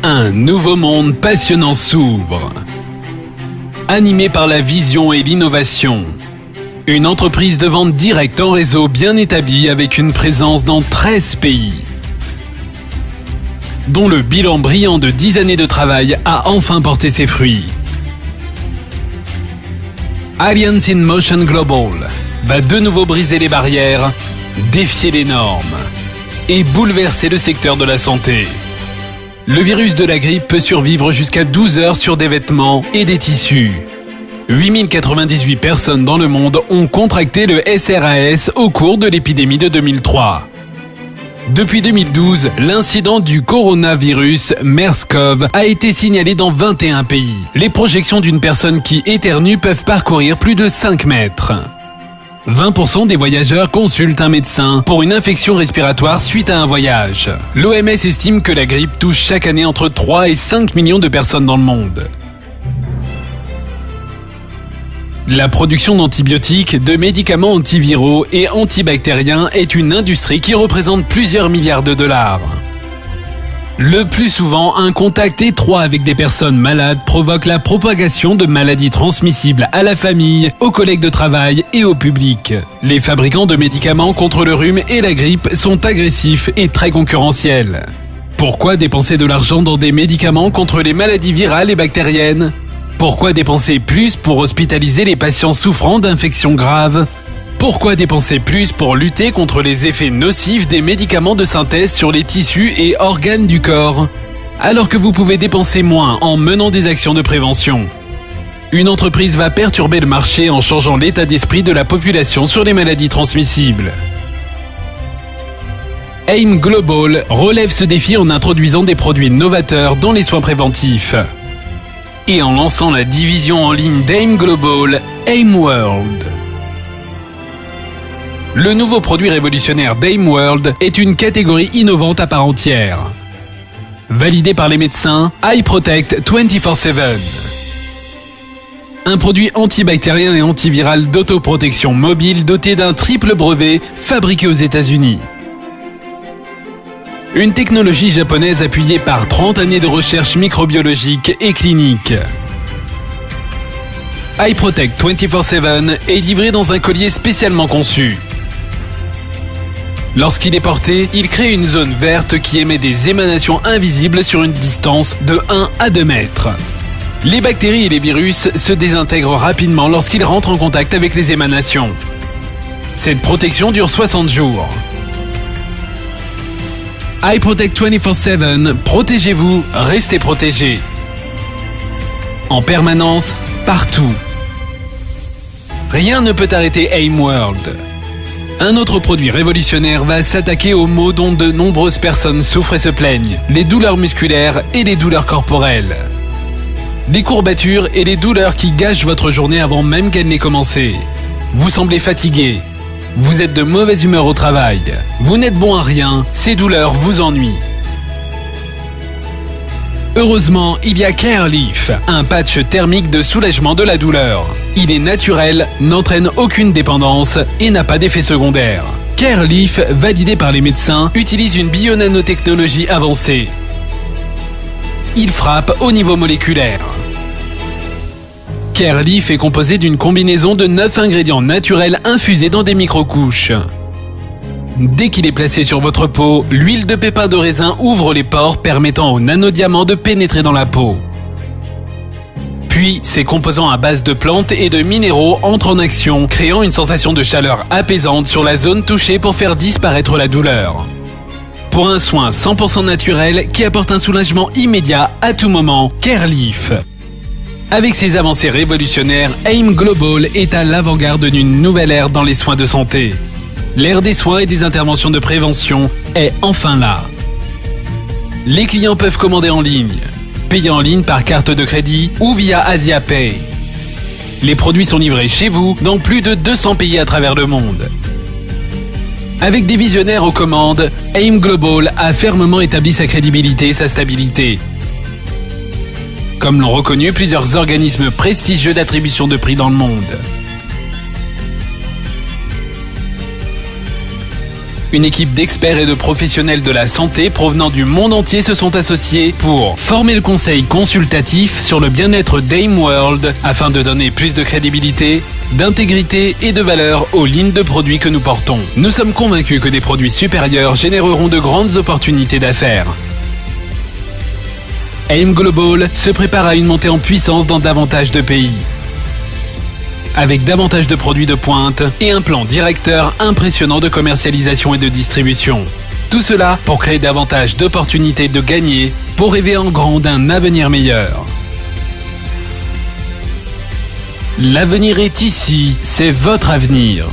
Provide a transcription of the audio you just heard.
Un nouveau monde passionnant s'ouvre. Animé par la vision et l'innovation. Une entreprise de vente directe en réseau bien établie avec une présence dans 13 pays. Dont le bilan brillant de 10 années de travail a enfin porté ses fruits. Alliance in Motion Global va de nouveau briser les barrières, défier les normes et bouleverser le secteur de la santé. Le virus de la grippe peut survivre jusqu'à 12 heures sur des vêtements et des tissus. 8098 personnes dans le monde ont contracté le SRAS au cours de l'épidémie de 2003. Depuis 2012, l'incident du coronavirus MERS-CoV a été signalé dans 21 pays. Les projections d'une personne qui éternue peuvent parcourir plus de 5 mètres. 20% des voyageurs consultent un médecin pour une infection respiratoire suite à un voyage. L'OMS estime que la grippe touche chaque année entre 3 et 5 millions de personnes dans le monde. La production d'antibiotiques, de médicaments antiviraux et antibactériens est une industrie qui représente plusieurs milliards de dollars. Le plus souvent, un contact étroit avec des personnes malades provoque la propagation de maladies transmissibles à la famille, aux collègues de travail et au public. Les fabricants de médicaments contre le rhume et la grippe sont agressifs et très concurrentiels. Pourquoi dépenser de l'argent dans des médicaments contre les maladies virales et bactériennes ? Pourquoi dépenser plus pour hospitaliser les patients souffrant d'infections graves ? Pourquoi dépenser plus pour lutter contre les effets nocifs des médicaments de synthèse sur les tissus et organes du corps, alors que vous pouvez dépenser moins en menant des actions de prévention ? Une entreprise va perturber le marché en changeant l'état d'esprit de la population sur les maladies transmissibles. AIM Global relève ce défi en introduisant des produits novateurs dans les soins préventifs. Et en lançant la division en ligne d'AIM Global, AIM World. Le nouveau produit révolutionnaire d'AIM World est une catégorie innovante à part entière. Validé par les médecins, iProtect 24/7. Un produit antibactérien et antiviral d'autoprotection mobile doté d'un triple brevet fabriqué aux États-Unis. Une technologie japonaise appuyée par 30 années de recherche microbiologique et clinique. iProtect 24/7 est livré dans un collier spécialement conçu. Lorsqu'il est porté, il crée une zone verte qui émet des émanations invisibles sur une distance de 1 à 2 mètres. Les bactéries et les virus se désintègrent rapidement lorsqu'ils rentrent en contact avec les émanations. Cette protection dure 60 jours. iProtect 24/7, protégez-vous, restez protégés. En permanence, partout. Rien ne peut arrêter AIM World. Un autre produit révolutionnaire va s'attaquer aux maux dont de nombreuses personnes souffrent et se plaignent, les douleurs musculaires et les douleurs corporelles. Les courbatures et les douleurs qui gâchent votre journée avant même qu'elle n'ait commencé. Vous semblez fatigué. Vous êtes de mauvaise humeur au travail. Vous n'êtes bon à rien. Ces douleurs vous ennuient. Heureusement, il y a CareLeaf, un patch thermique de soulagement de la douleur. Il est naturel, n'entraîne aucune dépendance et n'a pas d'effet secondaire. CareLeaf, validé par les médecins, utilise une bionanotechnologie avancée. Il frappe au niveau moléculaire. CareLeaf est composé d'une combinaison de 9 ingrédients naturels infusés dans des microcouches. Dès qu'il est placé sur votre peau, l'huile de pépins de raisin ouvre les pores permettant aux nanodiamants de pénétrer dans la peau. Puis, ces composants à base de plantes et de minéraux entrent en action, créant une sensation de chaleur apaisante sur la zone touchée pour faire disparaître la douleur. Pour un soin 100% naturel qui apporte un soulagement immédiat à tout moment, CareLeaf. Avec ses avancées révolutionnaires, AIM Global est à l'avant-garde d'une nouvelle ère dans les soins de santé. L'ère des soins et des interventions de prévention est enfin là. Les clients peuvent commander en ligne, payer en ligne par carte de crédit ou via AsiaPay. Les produits sont livrés chez vous dans plus de 200 pays à travers le monde. Avec des visionnaires aux commandes, AIM Global a fermement établi sa crédibilité et sa stabilité. Comme l'ont reconnu plusieurs organismes prestigieux d'attribution de prix dans le monde. Une équipe d'experts et de professionnels de la santé provenant du monde entier se sont associés pour former le conseil consultatif sur le bien-être d'AIM World afin de donner plus de crédibilité, d'intégrité et de valeur aux lignes de produits que nous portons. Nous sommes convaincus que des produits supérieurs généreront de grandes opportunités d'affaires. AIM Global se prépare à une montée en puissance dans davantage de pays, avec davantage de produits de pointe et un plan directeur impressionnant de commercialisation et de distribution. Tout cela pour créer davantage d'opportunités de gagner, pour rêver en grand d'un avenir meilleur. L'avenir est ici, c'est votre avenir.